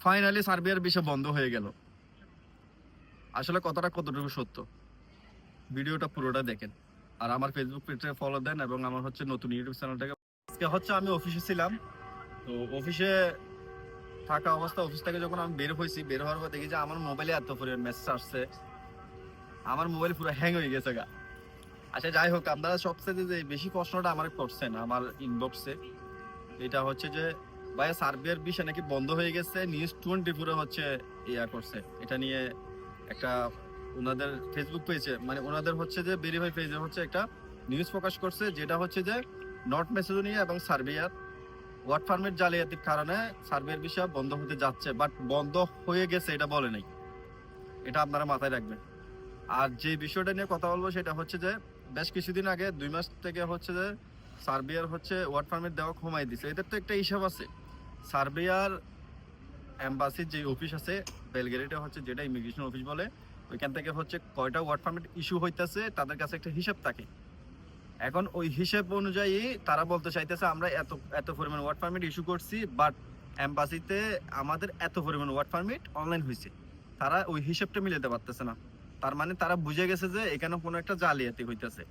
Finally সার্বিয়ার visa বন্ধ হয়ে গেল। আসলে কথাটা কতটুকু সত্য, ভিডিওটা পুরোটা দেখেন আর আমার ফেসবুক পেজে ফলো দেন এবং আমার হচ্ছে নতুন ইউটিউব চ্যানেলটাকে। আজকে হচ্ছে আমি অফিসে ছিলাম, তো অফিসে থাকা অবস্থা অফিস থেকে যখন আমি বের হয়েছি, বের হওয়ার পর দেখি যে আমার মোবাইলে এত পরিমাণ মেসেজ আসছে, আমার মোবাইল পুরো হ্যাং হয়ে গেছে গা। আচ্ছা যাই হোক, আপনারা সবচেয়ে যে বেশি প্রশ্নটা আমার করছেন আমার ইনবক্সে, এটা হচ্ছে যে ভাই সার্বিয়ার ভিসা নাকি বন্ধ হয়ে গেছে। নিউজ 24 হচ্ছে ইয়া করছে এটা নিয়ে, একটা ওনাদের ফেসবুক পেজে মানে ওনাদের হচ্ছে যে ভেরিফাই পেজে হচ্ছে একটা নিউজ প্রকাশ করছে, যেটা হচ্ছে যে নর্থ ম্যাসেডোনিয়া এবং সার্বিয়ার ওয়ার্ক পারমিট জালিয়াতির কারণে সার্বিয়ার ভিসা বন্ধ হতে যাচ্ছে, বাট বন্ধ হয়ে গেছে এটা বলে নাই। এটা আপনারা মাথায় রাখবেন। আর যে বিষয়টা নিয়ে কথা বলবো সেটা হচ্ছে যে বেশ কিছুদিন আগে 2 মাস থেকে হচ্ছে যে সার্বিয়ার হচ্ছে ওয়ার্ক পারমিট দেওয়া কমাই দিছে। এদের তো একটা হিসাব আছে, সার্বিয়ার এম্বাসির যে অফিস আছে বেলগ্রেডে হচ্ছে, যেটা ইমিগ্রেশন অফিস বলে, ওইখান থেকে হচ্ছে কয়টা ওয়ার্ক পারমিট ইস্যু হইতেছে তাদের কাছে একটা হিসাব থাকে। এখন ওই হিসাব অনুযায়ী তারা বলতে চাইতেছে আমরা এত এত পরিমাণ ওয়ার্ক পারমিট ইস্যু করছি, বাট এম্বাসিতে আমাদের এত পরিমাণ ওয়ার্ক পারমিট অনলাইন হয়েছে। তারা ওই হিসাবটা মিলাতে পারতেছে না। তার মানে তারা বুঝে গেছে যে এখানে কোনো একটা জালিয়াতি হইতেছে,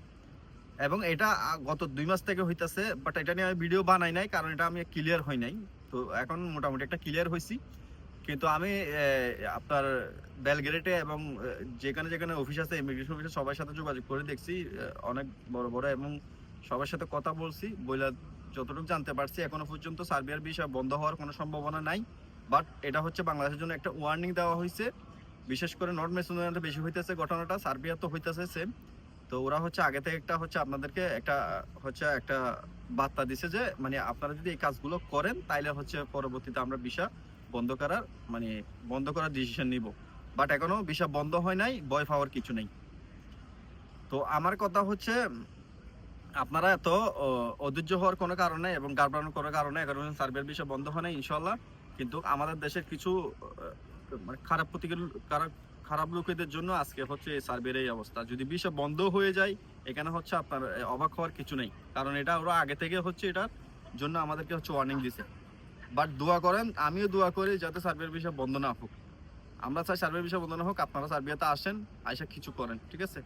এবং এটা গত 2 মাস থেকে হইতেছে। বাট এটা নিয়ে আমি ভিডিও বানাই নাই, কারণ এটা আমি ক্লিয়ার হই নাই। তো এখন মোটামুটি একটা ক্লিয়ার হয়েছি। কিন্তু আমি আপনার বেলগ্রেডে এবং যেখানে যেখানে অফিস আছে ইমিগ্রেশন অফিসে সবার সাথে যোগাযোগ করে দেখছি, অনেক বড় বড়, এবং সবার সাথে কথা বলছি, বইলা যতটুকু জানতে পারছি এখনো পর্যন্ত সার্বিয়ার ভিসা বন্ধ হওয়ার কোনো সম্ভাবনা নাই। বাট এটা হচ্ছে বাংলাদেশের জন্য একটা ওয়ার্নিং দেওয়া হয়েছে। বিশেষ করে নর্থ ম্যাসেডোনিয়াতে বেশি হইতেছে ঘটনাটা, সার্বিয়া তো হইতেছে সেম। তো ওরা হচ্ছে আগে থেকে একটা হচ্ছে আপনাদেরকে একটা বার্তা দিছে যে মানে আপনারা যদি এই কাজগুলো করেন তাইলে হচ্ছে পরবর্তীতে আমরা ভিসা বন্ধ করার বন্ধ করার ডিসিশন নিব। বাট এখনো ভিসা বন্ধ হয় নাই, ভয় পাওয়ার কিছু নেই। তো আমার কথা হচ্ছে আপনারা এত অধৈর্য হওয়ার কোনো কারণে এবং গাড়বানোর কোনো কারণে এখনো সার্বিয়ার ভিসা বন্ধ হয় নাই ইনশাল্লাহ। কিন্তু আমাদের দেশের কিছু মানে খারাপ লোকেদের জন্য আজকে হচ্ছে সার্বিয়ার এই অবস্থা। যদি ভিসা বন্ধ হয়ে যায় এখানে হচ্ছে আপনার অবাক হওয়ার কিছু নেই, কারণ এটা ওরা আগে থেকে হচ্ছে এটার জন্য আমাদেরকে হচ্ছে ওয়ার্নিং দিছে। বাট দোয়া করেন, আমিও দোয়া করি যাতে সার্বিয়ার ভিসা বন্ধ না হোক। আমরা চাই সার্বিয়ার ভিসা বন্ধ না হোক, আপনারা সার্বিয়াতে আসেন, আইসা কিছু করেন, ঠিক আছে।